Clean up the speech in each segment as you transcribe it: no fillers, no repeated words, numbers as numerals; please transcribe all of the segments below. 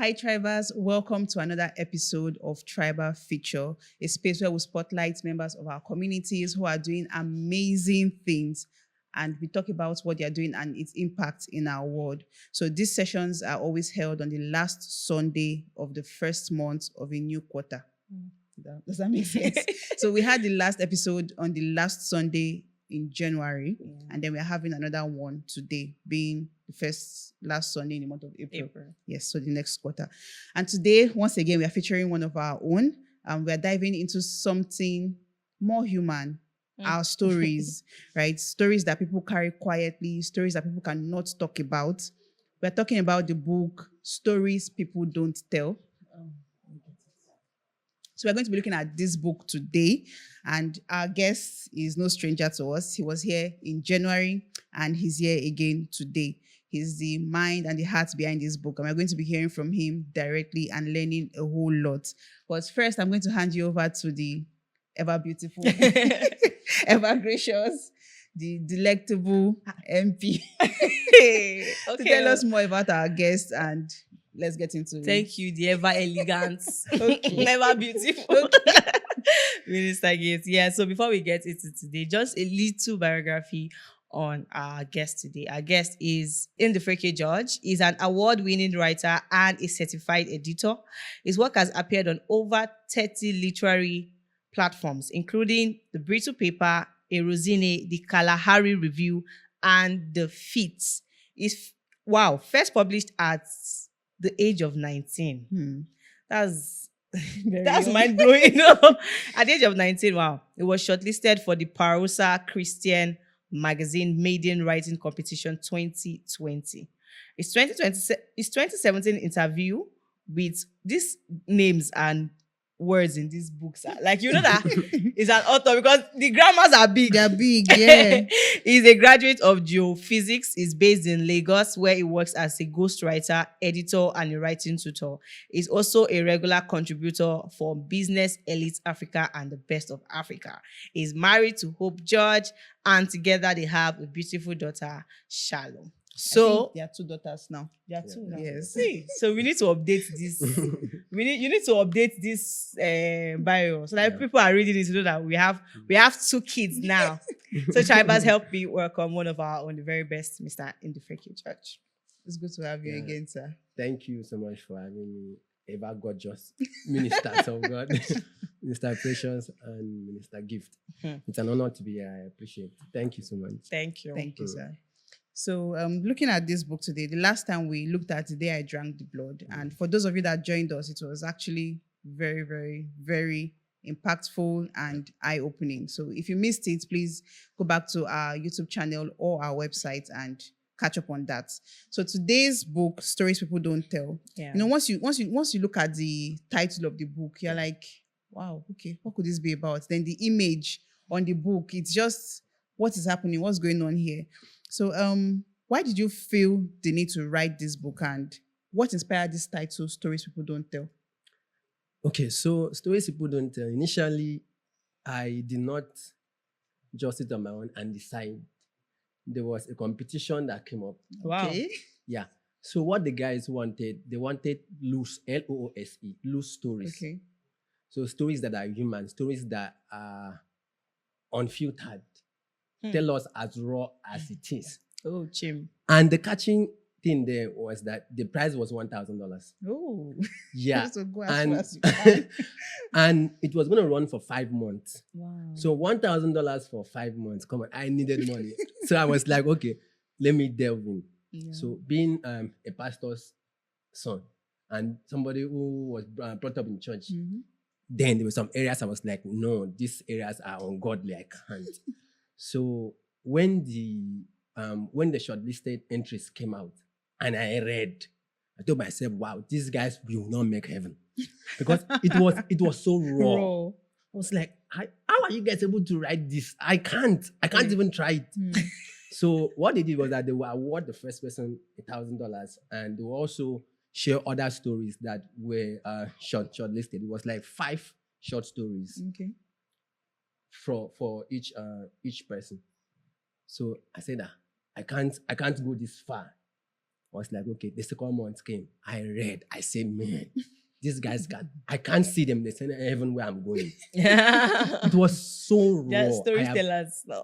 Hi, Tribers. Welcome to another episode of Tryber Feature, a space where we spotlight members of our communities who are doing amazing things, and we talk about what they are doing and its impact in our world. So these sessions are always held on the last Sunday of the first month of a new quarter. Does that make sense? So we had the last episode on the last Sunday in January, and then we're having another one today, being the last Sunday in the month of April. Yes, so the next quarter. And today, once again, we are featuring one of our own, and we're diving into something more human, our stories, right? Stories that people carry quietly, stories that people cannot talk about. We're talking about the book, Stories People Don't Tell. So we're going to be looking at this book today, and our guest is no stranger to us. He was here in January, and he's here again today. He's the mind and the heart behind this book, and we're going to be hearing from him directly and learning a whole lot. But first, I'm going to hand you over to the ever beautiful, ever gracious, the delectable MP to tell us more about our guest, and let's get into it. Thank you, the ever elegant, Okay. ever beautiful Minister Gates. Yeah, so before we get into today, just a little biography on our guest today. Our guest is Ndufreke George. He's an award-winning writer and a certified editor. His work has appeared on over 30 literary platforms, including the Brito Paper, Erosine, the Kalahari Review, and the Feats. He's first published at the age of 19. That's mind blowing. At the age of 19, it was shortlisted for the Parousa Christian Magazine Maiden Writing Competition 2020. His 2017 interview with these names and words in these books are like, you know that he's an author because the grammars are big. They're big, yeah. He's a graduate of geophysics. He's based in Lagos, where he works as a ghostwriter, editor, and a writing tutor. He's also a regular contributor for Business Elite Africa and the Best of Africa. He's married to Hope George, and together they have a beautiful daughter, Shalom. So there are two daughters now. there are two now. Yes. See, so we need to update this. You need to update this bio so that people are reading it to know that we have two kids now. So Trybers, help me welcome one of our own, the very best, Mr. Ndufreke George. It's good to have you again, sir. Thank you so much for having me, ever gorgeous ministers of God, Minister Precious and Minister Gift. It's an honor to be here. I appreciate it. Thank you so much. Thank you. Thank you, sir. So, looking at this book today, the last time we looked at The Day I Drank the Blood, and for those of you that joined us, it was actually very, very, very impactful and eye-opening. So if you missed it, please go back to our YouTube channel or our website and catch up on that. So today's book, Stories People Don't Tell. Yeah. You know, once you look at the title of the book, you're like, wow, okay, what could this be about? Then the image on the book, it's just what is happening, what's going on here. So why did you feel the need to write this book, and what inspired this title, Stories People Don't Tell? Okay, so Stories People Don't Tell. Initially, I did not just sit on my own and decide. There was a competition that came up. Wow. Okay. Yeah. So what the guys wanted, they wanted loose, L-O-O-S-E, loose stories. Okay. So stories that are human, stories that are unfiltered. Tell us as raw as it is. Oh, Jim. And the catching thing there was that the prize was $1,000. Oh. Yeah. So go as fast as you can. And it was going to run for 5 months. Wow. So $1,000 for 5 months. Come on, I needed money. So I was like, okay, let me delve in. Yeah. So being a pastor's son and somebody who was brought up in church, then there were some areas I was like, no, these areas are ungodly. I can't. So when the shortlisted entries came out and I read, I told myself, wow, these guys will not make heaven. Because it was so raw. I was like, how are you guys able to write this? I can't even try it. So what they did was that they will award the first person $1,000, and they will also share other stories that were shortlisted. It was like 5 short stories. Okay. For each person. So I said that I can't go this far I was like, okay, the second month came. I read. I said, man, these guys I can't see them. They send heaven where I'm going. It was so They're raw. storytellers now.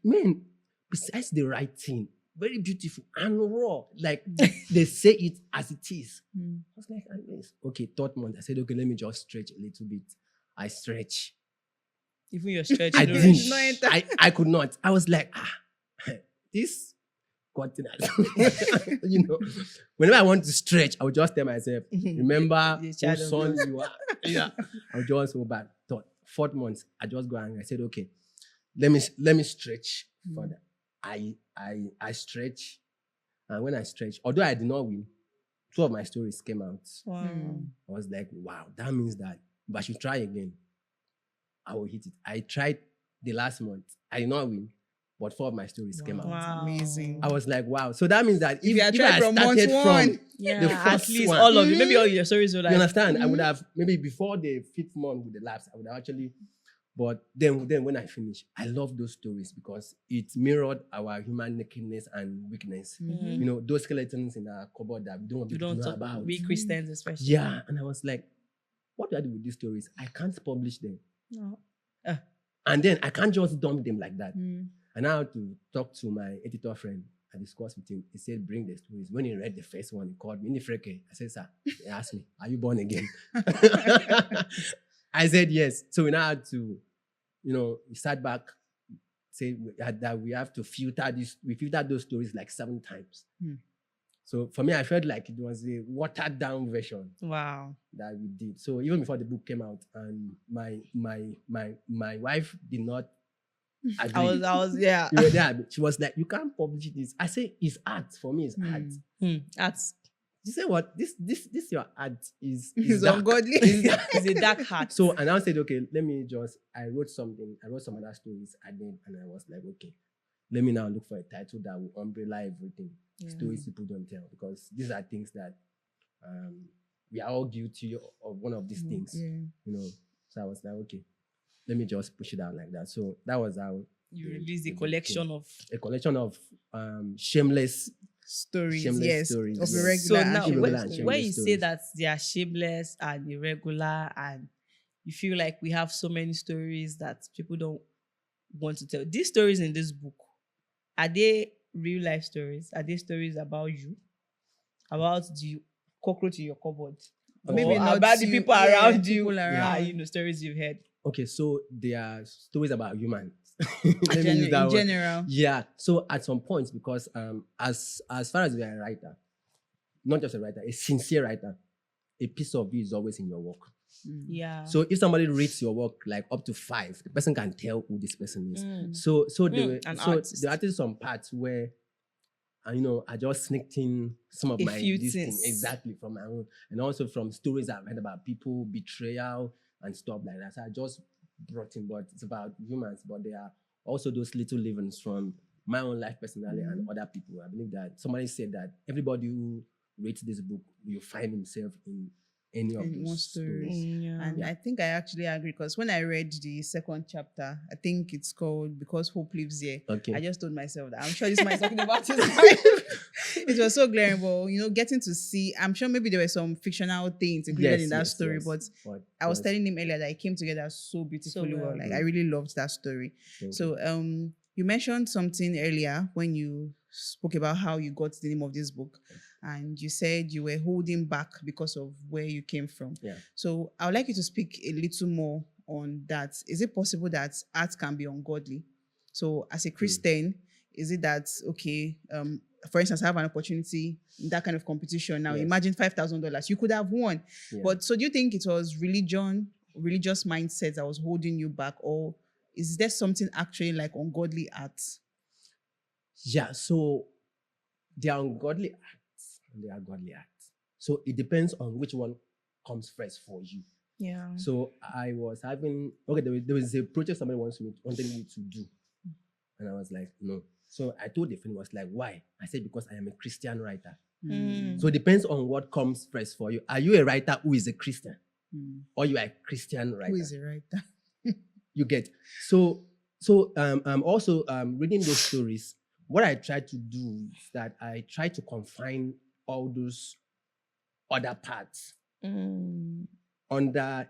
Man, besides the writing, very beautiful and raw. Like they say it as it is. I was like, okay, third month. I said, okay, let me just stretch a little bit. I stretch. Even your stretch. I no didn't. reach. I could not. I was like, this continent. You know, whenever I want to stretch, I would just tell myself, remember The whose child of son God. you are. Yeah. I would just go back. Fourth month, I just go and I said, okay, let me stretch further. I stretch, and when I stretch, although I did not win, 2 of my stories came out. Wow. I was like, wow, that means that if I should try again, I will hit it. I tried the last month. I did not win, but 4 of my stories came out. Wow. Amazing. I was like, wow. So that means that if you had tried I from month started one, from Yeah, the at first least one, all of you. Maybe all your stories were like. you understand? I would have, maybe before the 5th month with the labs, I would have actually, but then when I finished, I love those stories because it mirrored our human nakedness and weakness. You know, those skeletons in our cupboard that we don't want We people don't to know talk about. we Christians especially. Yeah, and I was like, what do I do with these stories? I can't publish them. No. And then I can't just dump them like that. Mm. And I had to talk to my editor friend. I discussed with him. He said, bring the stories. When he read the first one, he called me. I said, sir, he asked me, are you born again? I said, yes. So we now had to, we sat back, say that we have to filter this. We filtered those stories like 7 times. So for me, I felt like it was a watered down version Wow. that we did. So even before the book came out, and my wife did not agree. I was yeah. You were there. She was like, you can't publish this. I say, it's art. For me, it's art. That's She said, what? This your art is It's dark. ungodly. it's a dark heart. So, and I said, okay, I wrote some other stories and I was like, okay, let me now look for a title that will umbrella everything. Stories people don't tell, because these are things that we are all guilty of one of these things. So I was like, okay, let me just push it out like that. So that was how you released a collection of shameless stories, stories, of yes. irregular So and now, shameless when shameless you say stories. that they are shameless and irregular, and you feel like we have so many stories that people don't want to tell, these stories in this book, are they real life stories? Are they stories about you, about the cockroach in your cupboard, Or maybe not about the you, people yeah, around you? people around. Stories you've heard. Okay, so they are stories about humans. Let me use that in word. general. Yeah. So at some points, because as far as you're a writer, not just a writer, a sincere writer, a piece of you is always in your work. Yeah. So if somebody reads your work like up to 5, the person can tell who this person is. So there are some parts where I just sneaked in some of A my few things things. exactly from my own, and also from stories I've heard about people, betrayal and stuff like that. So I just brought in, but it's about humans, but there are also those little livings from my own life personally and other people. I believe that somebody said that everybody who reads this book will find himself in any of In those stories. And I think I actually agree, because when I read the second chapter, I think it's called Because Hope Lives Here. Okay. I just told myself that I'm sure this man is talking about his life. It was so glaring, getting to see, I'm sure maybe there were some fictional things included in that story, but I was telling him earlier that it came together so beautifully well. Like I really loved that story. So you mentioned something earlier when you spoke about how you got the name of this book, and you said you were holding back because of where you came from. Yeah. So I would like you to speak a little more on that. Is it possible that art can be ungodly? So as a Christian, is it that, okay, for instance, I have an opportunity in that kind of competition. Now imagine $5,000. You could have won. Yeah. But so do you think it was religious mindset that was holding you back, or is there something actually like ungodly art? Yeah, so there are ungodly acts and there are godly acts. So it depends on which one comes first for you. Yeah. So I was having, there was a project somebody wanted me to do. And I was like, no. So I told the friend, was like, why? I said, because I am a Christian writer. So it depends on what comes first for you. Are you a writer who is a Christian? Or you are a Christian writer? Who is a writer? You get. So also reading those stories, what I try to do is that I try to confine all those other parts Mm. under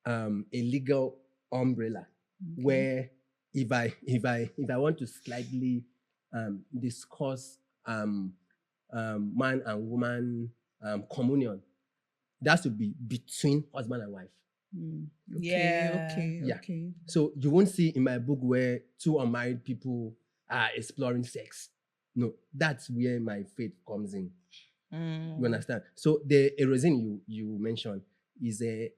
a legal umbrella, where if I want to slightly discuss man and woman communion, that should be between husband and wife. Yeah. Yeah. Okay. So you won't see in my book where two unmarried people are exploring sex. No, that's where my faith comes in. You understand? So the Erosine you mentioned is a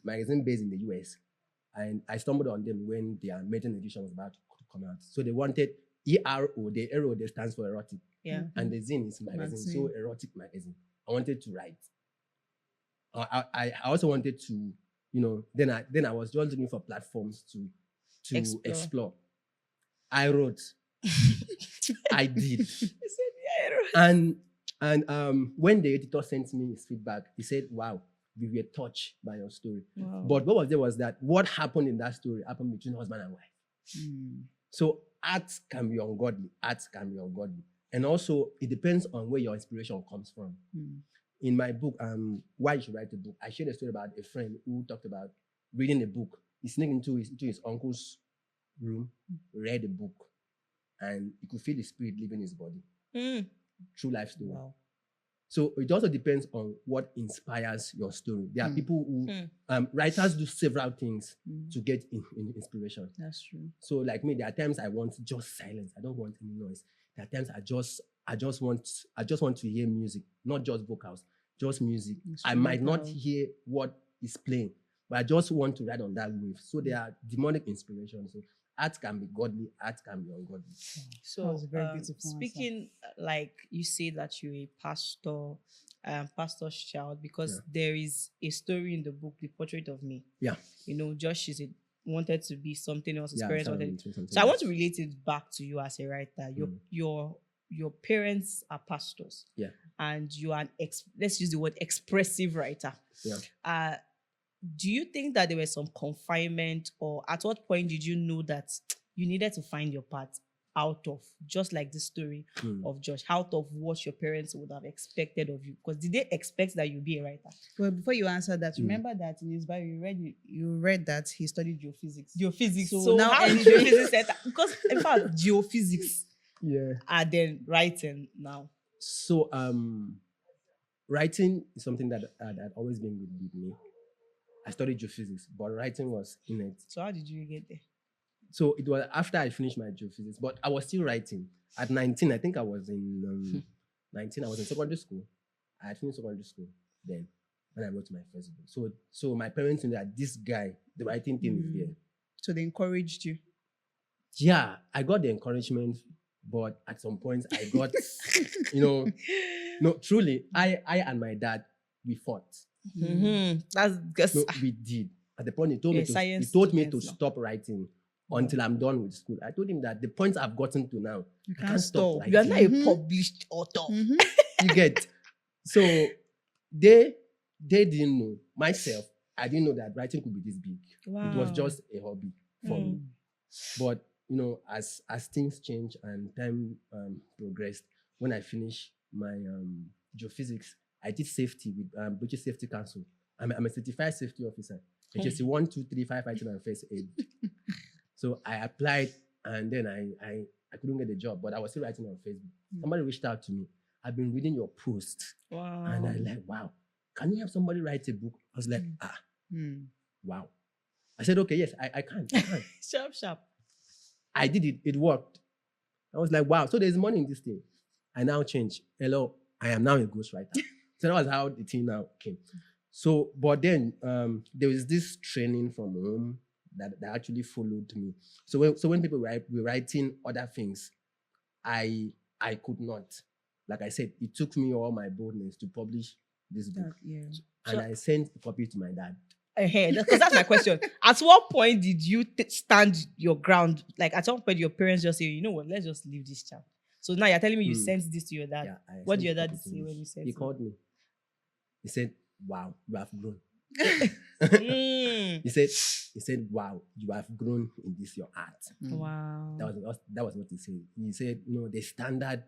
magazine based in the US, and I stumbled on them when their maiden edition was about to come out. So they wanted ERO. The ERO they stands for erotic, Yeah. and the zine is magazine, so erotic magazine. I wanted to write. I also wanted to, then I was just looking for platforms to explore. I wrote. I did. And when the editor sent me his feedback, he said, "Wow, we were touched by your story." Wow. But what was there was that what happened in that story happened between husband and wife. So art can be ungodly. Art can be ungodly. And also, it depends on where your inspiration comes from. In my book, Why You Should Write a Book, I shared a story about a friend who talked about reading a book. He sneaked into his uncle's room, read a book, and he could feel the spirit leaving his body. True life story. Wow. So it also depends on what inspires your story. There are people who, writers do several things to get in inspiration. That's true. So like me, there are times I want just silence. I don't want any noise. There are times I just want to hear music, not just vocals, just music. I might not hear what is playing, but I just want to ride on that wave. So there are demonic inspirations. So art can be godly, art can be ungodly. So, That was a very beautiful speaking, like you say that you're a pastor's child, because there is a story in the book, The Portrait of Me. Yeah. Josh wanted to be something else. His parents wanted. Something So I want else. to relate it back to you as a writer. Your parents are pastors. Yeah. And you are let's use the word expressive writer. Yeah. Do you think that there was some confinement, or at what point did you know that you needed to find your path out of, just like the story of Josh, out of what your parents would have expected of you? Because did they expect that you'd be a writer? Well, before you answer that, remember that in his bio you read that he studied geophysics. Geophysics. So So now how did geophysics enter? Because in fact, geophysics are then writing now. So writing is something that had always been with me. I studied geophysics, but writing was innate. So how did you get there? So it was after I finished my geophysics, but I was still writing. At 19, I think I was in 19. I was in secondary school. I had finished secondary school then when I wrote my first book. So my parents knew that this guy, the writing thing is there. So they encouraged you. Yeah, I got the encouragement, but at some point I got, no, truly, I and my dad, we fought. That's because No, we did. At the point he told me to stop writing until I'm done with school. I told him that the points I've gotten to now, I can't stop writing. you are not a published author. You get. So they didn't know. Myself, I didn't know that writing could be this big. Wow. It was just a hobby for me. But as things change and time progressed, when I finished my geophysics, I did safety with British Safety Council. I'm a certified safety officer. HSC 1, 2, 3, 5 fighting and first aid. So I applied, and then I couldn't get the job, but I was still writing on Facebook. Somebody reached out to me. I've been reading your post. Wow. And I'm like, wow, can you have somebody write a book? I was like, wow. I said, okay, yes, I can. Sharp. I did it. It worked. I was like, wow. So there's money in this thing. I now changed. Hello, I am now a ghostwriter. So that was how the thing now came. So, but then there was this training from home that actually followed me. So when people were writing other things, I could not. Like I said, it took me all my boldness to publish this book. And I sent a copy to my dad. Because that's my question. At what point did you stand your ground? Like at some point, your parents just say, you know what, let's just leave this child. So now you're telling me you sent this to your dad. Yeah, what did your dad say when you sent it? He called me. He said, wow, you have grown. He said, wow, you have grown in this, your art. Wow. That was what he said. He said, the standard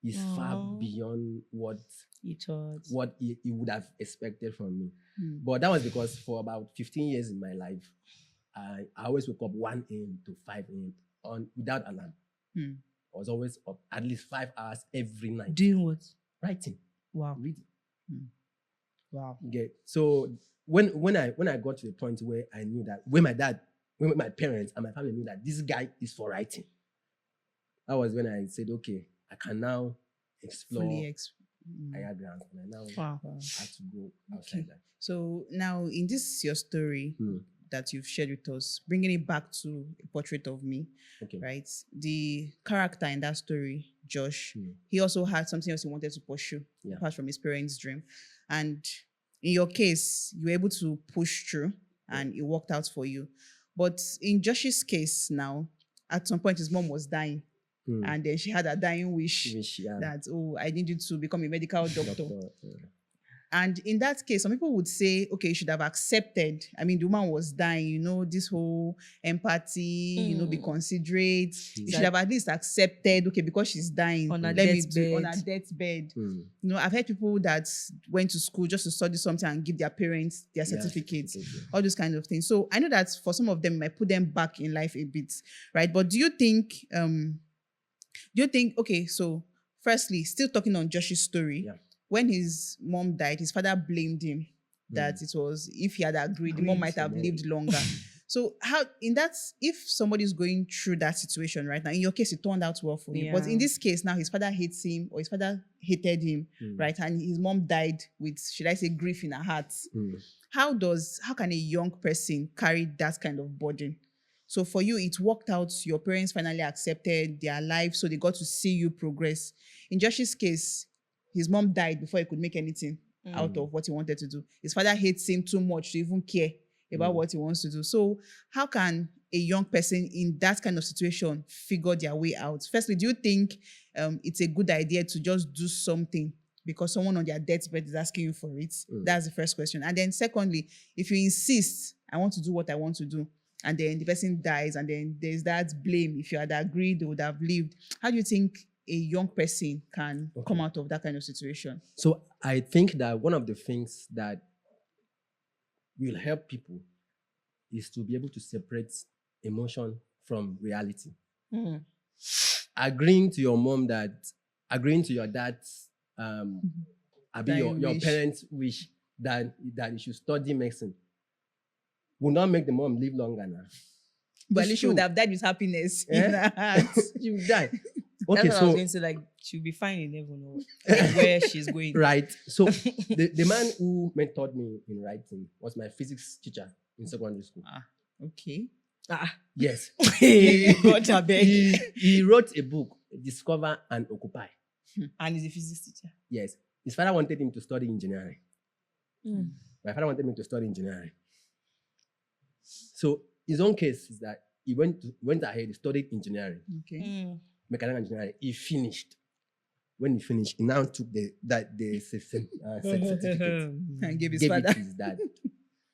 is far Aw. beyond what You thought. he would have expected from me. Hmm. But that was because for about 15 years in my life, I always woke up 1 a.m. to 5 a.m. on without alarm. Hmm. I was always up at least 5 hours every night. Doing what? Writing, Wow. reading. Wow. Okay. So when I got to the point where I knew that when my parents and my family knew that this guy is for writing, that was when I said, okay, I can now explore higher grounds. And I now Wow. had to go outside Okay. that. So now in this your story that you've shared with us, bringing it back to a portrait of me, Okay. right? The character in that story, Josh, Hmm. he also had something else he wanted to pursue Yeah. apart from his parents' dream. And in your case, you were able to push through and it worked out for you. But in Josh's case now, at some point his mom was dying. Hmm. And then she had a dying wish Yeah. that, oh, I need you to become a medical doctor. Yeah. And in that case, some people would say, okay, you should have accepted. I mean, the woman was dying, this whole empathy, be considerate. You should have at least accepted, okay, because she's dying. On her let me deathbed. on her deathbed. Hmm. I've heard people that went to school just to study something and give their parents their certificates, all those kinds of things. So I know that for some of them, it might put them back in life a bit, right? But do you think, okay, so firstly, still talking on Josh's story, when his mom died, his father blamed him that it was, if he had agreed, the mom might have lived longer. So how, if somebody's going through that situation right now, in your case, it turned out well for you. But in this case now, his father hates him or his father hated him, right? And his mom died with, should I say, grief in her heart. How can a young person carry that kind of burden? So for you, it worked out. Your parents finally accepted their life, so they got to see you progress. In Josh's case, his mom died before he could make anything out of what he wanted to do. His father hates him too much to even care about what he wants to do. So how can a young person in that kind of situation figure their way out? Firstly, do you think it's a good idea to just do something because someone on their deathbed is asking you for it? That's the first question. And then secondly, if you insist, I want to do what I want to do, and then the person dies, and then there's that blame. If you had agreed, they would have lived. How do you think a young person can come out of that kind of situation? So I think that one of the things that will help people is to be able to separate emotion from reality. Agreeing to your dad's your parents' wish that you should study medicine will not make the mom live longer now. But at least she would have died with happiness in her heart. She would die. Okay, that's what I was going to say, like, she'll be fine in heaven or where she's going. Right. So the man who mentored me in writing was my physics teacher in secondary school. Okay. Yes. God, he wrote a book, Discover and Occupy. And he's a physics teacher. Yes. His father wanted him to study engineering. My father wanted me to study engineering. So his own case is that he went ahead, he studied engineering. Okay. Mechanical engineering. He finished. When he finished, he now took the certificate And gave his it father. to his dad,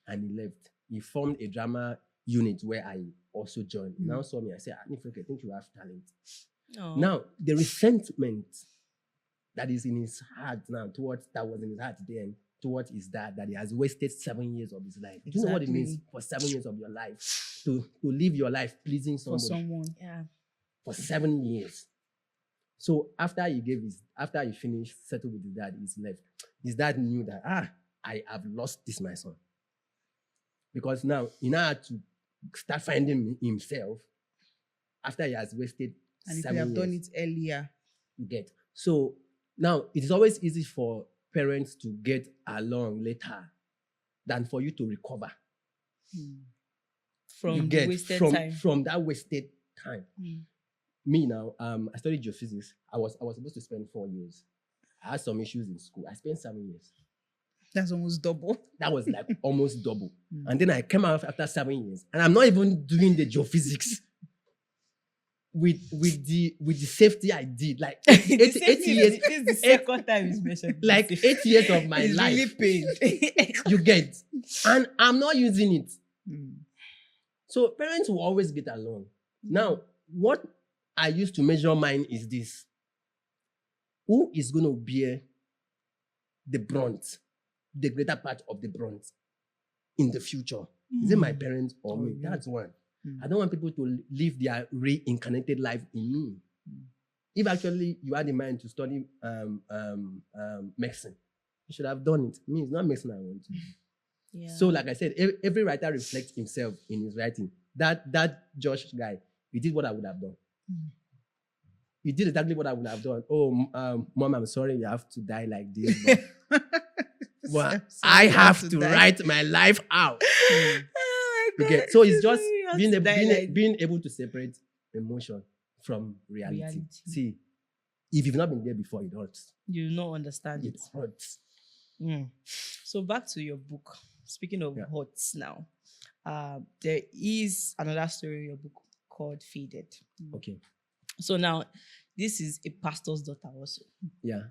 and he left. He formed a drama unit where I also joined. He now saw me. I said, Nifrek, I think you have talent. Now, the resentment that is in his heart now that was in his heart then towards his dad, that he has wasted 7 years of his life. Do you know what it means for 7 years of your life to live your life pleasing somebody? For someone. Yeah. For 7 years. So after he finished, settled with his dad, he's left. His dad knew that, I have lost this, my son. Because now he now had to start finding himself after he has wasted And if 7 you have years. done it earlier. You get. So now it is always easy for parents to get along later than for you to recover. From the wasted time. From that wasted time. Me now, I studied geophysics. I was supposed to spend 4 years. I had some issues in school. I spent 7 years. That's almost double. That was like almost double. And then I came out after 7 years, and I'm not even doing the geophysics with the safety I did. Like 8 years. This is the second time he's mentioned. Like 8 years of my It's life. really pain. You get, and I'm not using it. So parents will always get along. Now, what I used to measure mine is this. who is going to bear the brunt, the greater part of the brunt in the future? Is it my parents or me? yeah. That's one. Mm. I don't want people to live their reincarnated life in me. If actually you had in mind to study medicine, you should have done it. Me, it's not medicine I want to do. Yeah. So, like I said, every writer reflects himself in his writing. That Josh guy, he did what I would have done. He did exactly what I would have done. Oh, Mom, I'm sorry you have to die like this. But I have to write my life out. Okay, so it's just being able to separate emotion from reality. See, if you've not been there before, it hurts. You will not understand It it. hurts. So back to your book. Speaking of Yeah. hurts now, there is another story in your book called Faded. Okay. So now, this is a pastor's daughter also. Yeah.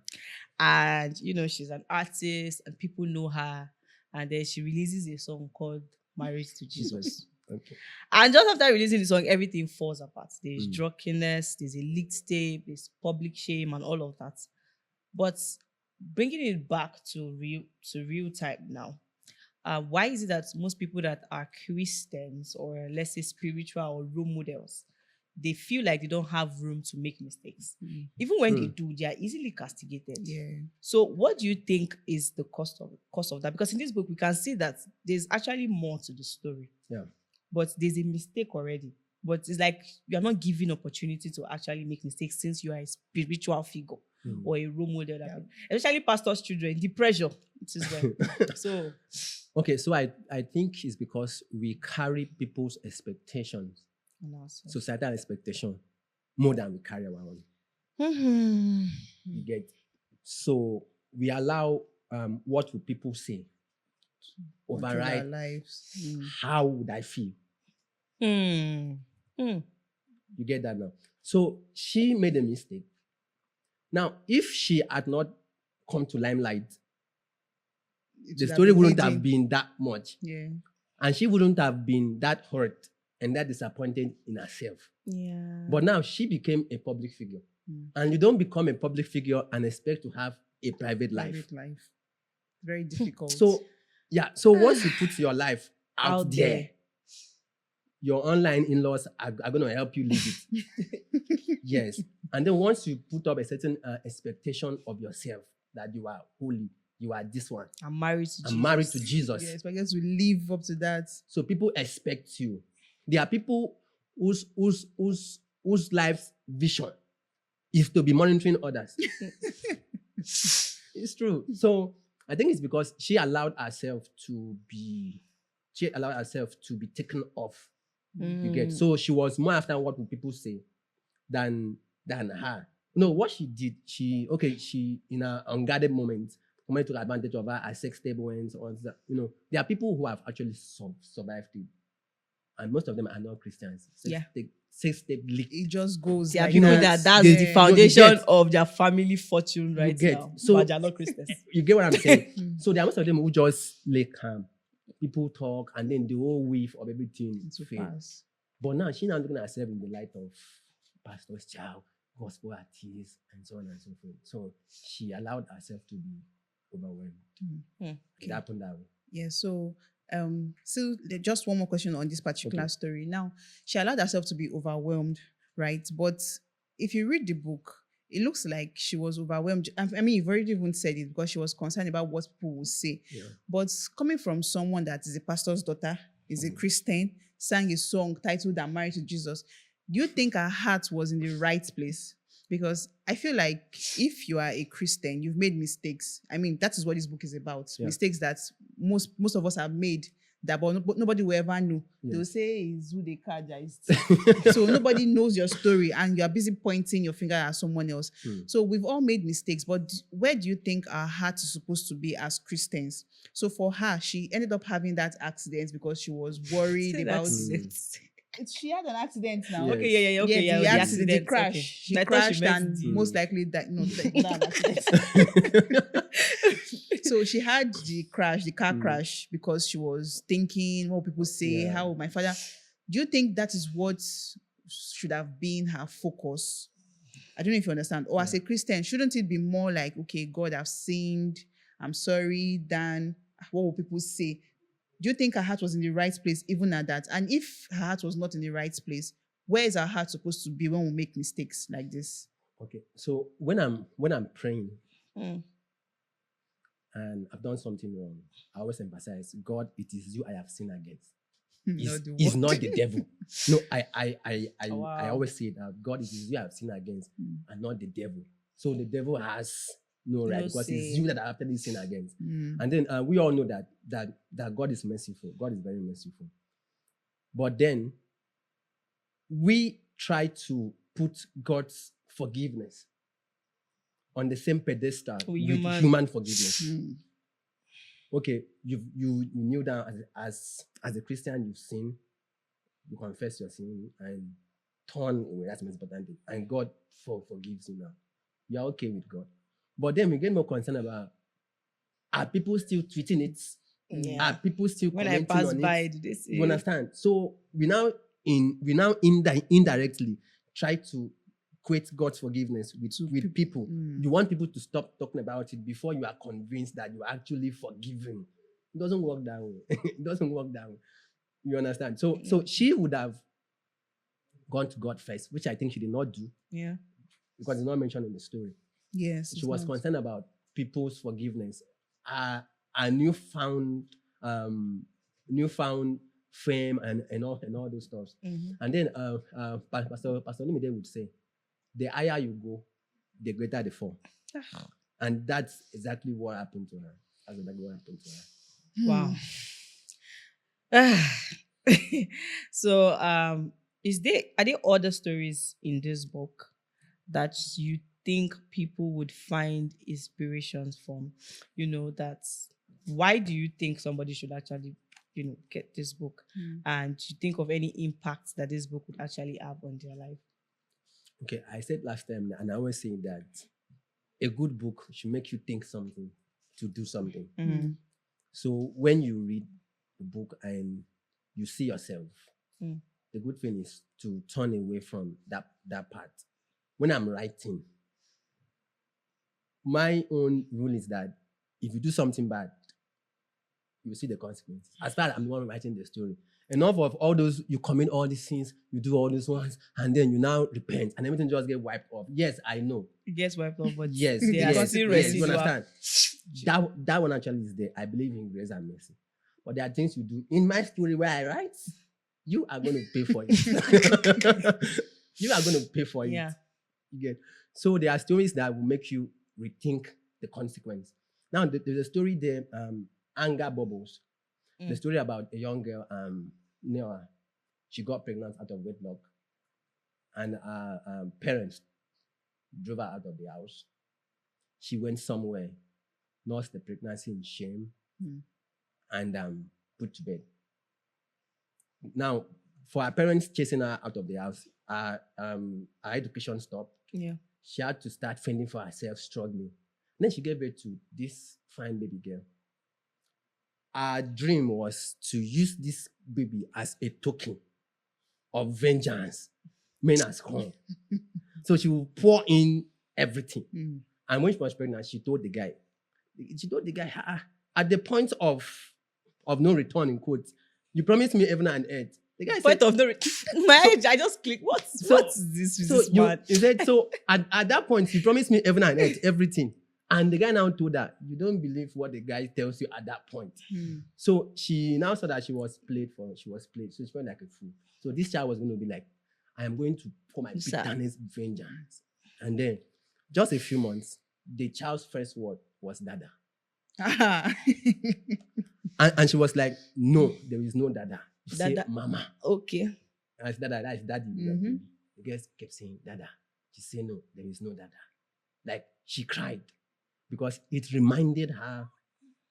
And, she's an artist and people know her. And then she releases a song called Married to Jesus. Okay. And just after releasing the song, everything falls apart. There's drunkenness, there's a leaked tape, there's public shame and all of that. But bringing it back to real time now, why is it that most people that are Christians or let's say spiritual or role models, they feel like they don't have room to make mistakes? Even when they do, they are easily castigated. Yeah. So what do you think is the cost of that? Because in this book, we can see that there's actually more to the story. Yeah. But there's a mistake already. But it's like you're not given opportunity to actually make mistakes since you are a spiritual figure or a role model. Especially pastors' children, the pressure. It is well. So okay, so I think it's because we carry people's expectations, societal expectation, more than we carry our own. You get, so we allow what will people say override our lives. how would I feel. You get that now? So she made a mistake. Now, if she had not come to limelight, the story wouldn't have been that much. Yeah. And she wouldn't have been that hurt and that disappointed in herself. Yeah. But now she became a public figure. And you don't become a public figure and expect to have a private life. Very difficult. So once you put your life out there, your online in-laws are going to help you live it. Yes. And then once you put up a certain expectation of yourself that you are holy, you are this one. I'm married to Jesus. I'm married to Jesus. Yes, but I guess we live up to that. So people expect you. There are people whose life's vision is to be monitoring others. It's true. So I think it's because she allowed herself to be taken off. You get, so she was more after what would people say than her. No, what she did, she in her unguarded moments, somebody took advantage of her sex stable and so on. There are people who have actually survived it, and most of them are not Christians. Sex tape leak. It just goes. There are like people that. that's the foundation of their family fortune right now. So but they are not Christians. You get what I'm saying? So there are most of them who just lay calm. People talk and then the whole wave of everything fails. But now she's not looking at herself in the light of pastor's child, gospel artist, and so on and so forth. So she allowed herself to be overwhelmed. It happened that way. Yeah, so still just one more question on this particular story. Now, she allowed herself to be overwhelmed, right? But if you read the book, it looks like she was overwhelmed. I mean, you've already even said it because she was concerned about what people will say. Yeah. But coming from someone that is a pastor's daughter, is a Christian, sang a song titled "I'm Married to Jesus," do you think her heart was in the right place? Because I feel like if you are a Christian, you've made mistakes. I mean, that is what this book is about. Yeah. Mistakes that most of us have made that but nobody will ever know. Yeah. They'll say it's who they catch. So nobody knows your story and you're busy pointing your finger at someone else. So we've all made mistakes, but where do you think our heart is supposed to be as Christians? So for her, she ended up having that accident because she was worried about it. She had an accident now. Yes. The accident, the crash. Okay. She crashed and most likely died. No, not an accident. So she had the car crash, because she was thinking, what people say, how my father. Do you think that is what should have been her focus? I don't know if you understand. Or as a Christian, shouldn't it be more like, okay, God, I've sinned, I'm sorry, than what will people say? Do you think her heart was in the right place even at that? And if her heart was not in the right place, where is our heart supposed to be when we make mistakes like this? Okay. So when I'm praying Mm. and I've done something wrong, I always emphasize, God, it is you I have sinned against. Not the Is world. not the devil. No, I Wow. always say that God, it is you I have sinned against and not the devil. So the devil has no right No because say. it's you that I have actually sinned against. Mm. And then we all know that God is merciful. God is very merciful. But then we try to put God's forgiveness on the same pedestal with human forgiveness. Mm. Okay, you kneel down as a Christian, you've sinned, you confess your sin and turn away. That's the most important thing. And God forgives you now. You are okay with God. But then we get more concerned about, are people still tweeting it? Yeah. Are people still When I commenting pass on by, it? did they say? You understand? So we now indirectly try to equate God's forgiveness with people. Mm. You want people to stop talking about it before you are convinced that you are actually forgiven. It doesn't work that way. It doesn't work that way. You understand? So she would have gone to God first, which I think she did not do Yeah. because it's not mentioned in the story. Yes. She was concerned about people's forgiveness, a newfound fame and all those stuff. Mm-hmm. And then Pastor Limide would say, the higher you go, the greater the fall. And that's exactly what happened to her. That's exactly what happened to her. Wow. So are there other stories in this book that you think people would find inspirations from? Why do you think somebody should actually get this book? And you think of any impact that this book would actually have on their life? Okay, I said last time, and I always say that a good book should make you think something to do something. Mm-hmm. So when you read the book and you see yourself, the good thing is to turn away from that part. When I'm writing, my own rule is that if you do something bad, you will see the consequences. As far as I'm the one writing the story. Enough of all those, you commit all these sins, you do all these ones, and then you now repent, and everything just get wiped off. Yes, I know. It gets wiped off, but Yes, they are yes, still yes, you residual. understand. That one actually is there. I believe in grace and mercy. But there are things you do. In my story where I write, you are going to pay for it. You are going to pay for it. Yeah. You get. So there are stories that will make you rethink the consequence. Now, there's a story there, Anger Bubbles. The story about a young girl, Noah. She got pregnant out of wedlock, and her parents drove her out of the house. She went somewhere, nursed the pregnancy in shame, and put to bed. Now, for her parents chasing her out of the house, her education stopped. Yeah. She had to start fending for herself, struggling. Then she gave birth to this fine baby girl. Her dream was to use this baby as a token of vengeance. Men has come. So she will pour in everything. And when she was pregnant, she told the guy, at the point of no return, in quotes, you promised me heaven and earth. The guy Point said, of no my age, I just click. What is this with this man? He said, so at that point, you promised me heaven and earth, everything. And the guy now told her, you don't believe what the guy tells you at that point. So she now saw that she was played. So she felt like a fool. So this child was going to be like, I am going to pour my bitterness vengeance. And then, just a few months, the child's first word was dada. And she was like, no, there is no dada. She said, mama. Okay. And I said, dada, that is daddy. The girl kept saying, dada. She said, no, there is no dada. Like, she cried because it reminded her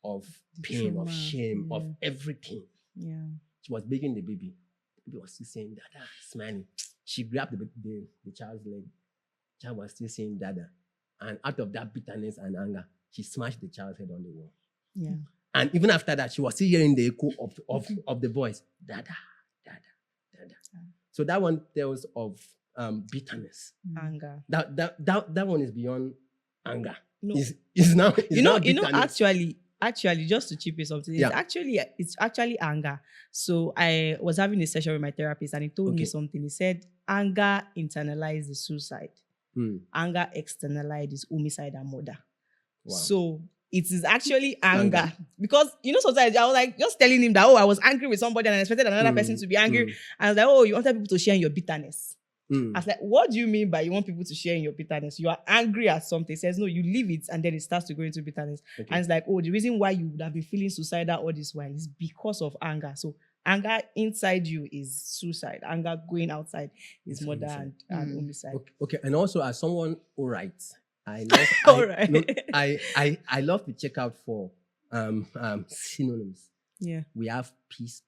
of pain, of shame, of everything. Yeah. She was begging the baby. The baby was still saying, dada, smiling. She grabbed the child's leg. The child was still saying, dada. And out of that bitterness and anger, she smashed the child's head on the wall. Yeah. And even after that, she was still hearing the echo of the voice, dada, dada, dada. So that one tells of bitterness. Anger. That one is beyond anger. No. It's now bitterness. Actually, just to chip in something, Yeah. it's actually anger. So I was having a session with my therapist, and he told me Okay. something. He said, anger internalized is suicide. Anger externalized is homicide and murder. Wow. So it is actually anger. Because, sometimes I was like, just telling him that, I was angry with somebody and I expected another person to be angry. And I was like, you wanted people to share in your bitterness. I was like, what do you mean by you want people to share in your bitterness? You are angry at something. He says, no, you leave it and then it starts to go into bitterness. Okay. And it's like, the reason why you would have been feeling suicidal all this while is because of anger. So anger inside you is suicide. Anger going outside is murder and homicide. Okay. And also, as someone who writes, I love to check out for synonyms. Yeah. We have peace,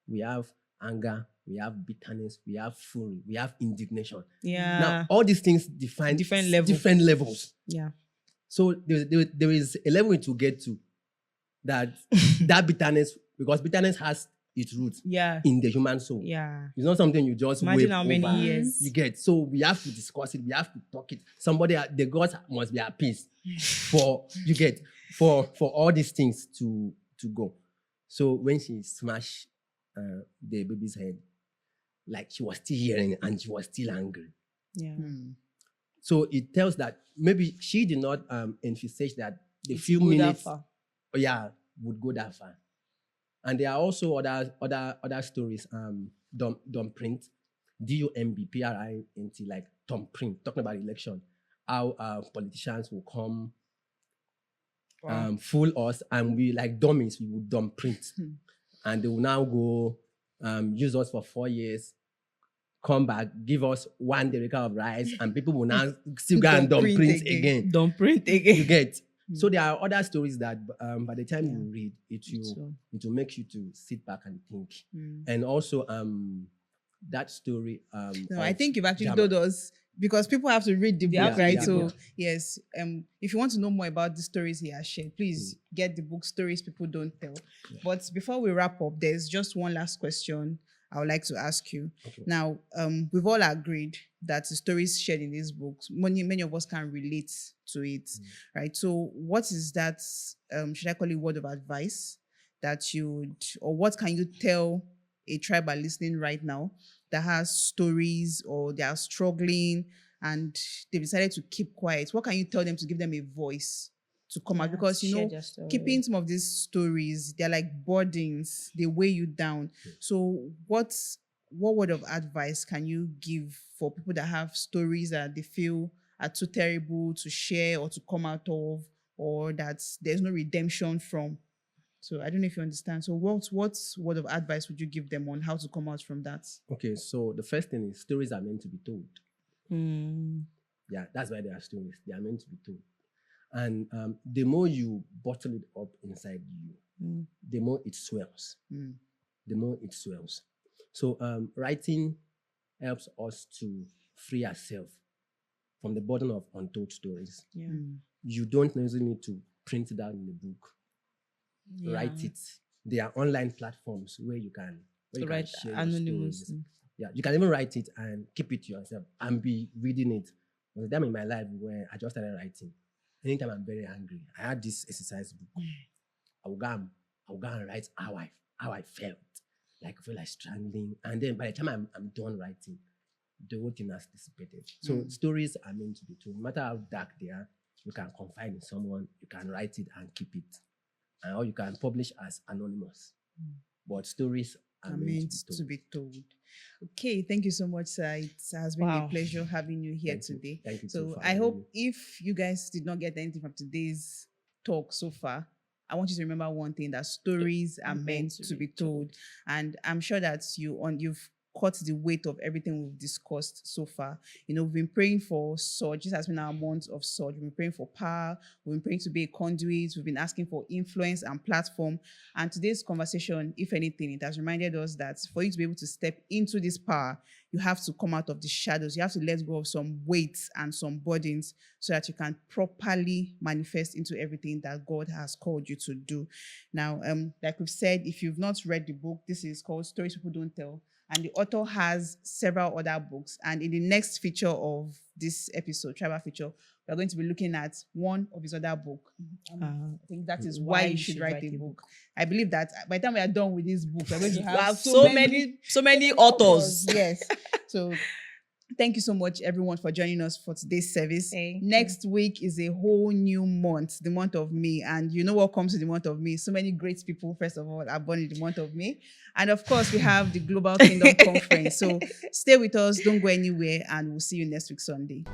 we have anger, we have bitterness, we have fury, we have indignation. Yeah. Now, all these things define Different levels. Yeah. So there is a level to get to that bitterness, because bitterness has its roots in the human soul. Yeah. It's not something you just imagine wave how many over. years You get. So we have to discuss it. We have to talk it. The gods must be at peace for all these things to go. So when she smashed the baby's head, like, she was still hearing and she was still angry. Yeah. So it tells that maybe she did not envisage that the few go that minutes far. would go that far. And there are also other stories. Dumb print, DUMBPRINT, like Tom Print, talking about election, how politicians will come, fool us, and we, like dummies, we would dumb print, and they will now go use us for 4 years, come back, give us 1 derrick of rice, and people will now still go and dumb print again. Dumb print again. You get. So there are other stories that by the time you read it, it will make you to sit back and think. And also that story. No, I think you've actually told us, because people have to read the book, right? So yes, if you want to know more about the stories he has shared, please get the book Stories People Don't Tell. Yeah. But before we wrap up, there's just one last question I would like to ask you. Okay. Now, we've all agreed that the stories shared in these books, many of us can relate to it, right? So what is that, should I call it word of advice that or what can you tell a tribe listening right now that has stories, or they are struggling and they've decided to keep quiet? What can you tell them to give them a voice to come out? Because, keeping some of these stories, they're like burdens, they weigh you down. So what word of advice can you give for people that have stories that they feel are too terrible to share or to come out of, or that there's no redemption from? So I don't know if you understand. So what word of advice would you give them on how to come out from that? Okay, so the first thing is, stories are meant to be told. Yeah, that's why they are stories. They are meant to be told. And the more you bottle it up inside you, the more it swells. The more it swells. So writing helps us to free ourselves from the burden of untold stories. Yeah. You don't necessarily need to print it out in the book. Yeah. Write it. There are online platforms where you can write share anonymously. Yeah, you can even write it and keep it to yourself and be reading it. There was a time in my life where I just started writing. Anytime I'm very angry, I had this exercise book. I will go and write how I felt. Like, I feel like strangling. And then by the time I'm done writing, the whole thing has dissipated. So stories are meant to be told. No matter how dark they are, you can confide in someone, you can write it and keep it. Or you can publish as anonymous. But stories are meant to be told. Okay, thank you so much, sir. It has been a pleasure having you here today. Thank you. So I hope if you guys did not get anything from today's talk so far, I want you to remember one thing, that stories are meant to be told. And I'm sure that you've caught the weight of everything we've discussed so far. We've been praying for Surge. This has been our month of Surge. We've been praying for power. We've been praying to be a conduit. We've been asking for influence and platform. And today's conversation, if anything, it has reminded us that for you to be able to step into this power, you have to come out of the shadows. You have to let go of some weights and some burdens so that you can properly manifest into everything that God has called you to do. Now, like we've said, if you've not read the book, this is called Stories People Don't Tell. And the author has several other books. And in the next feature of this episode, Tryber Feature, we're going to be looking at one of his other book. I think that is why you should write a book. I believe that by the time we are done with this book, we're going to have so many authors. Yes. So thank you so much, everyone, for joining us for today's service. Next week is a whole new month, the month of May. And you know what comes with the month of May? So many great people, first of all, are born in the month of May. And of course, we have the Global Kingdom Conference. So stay with us, don't go anywhere, and we'll see you next week, Sunday.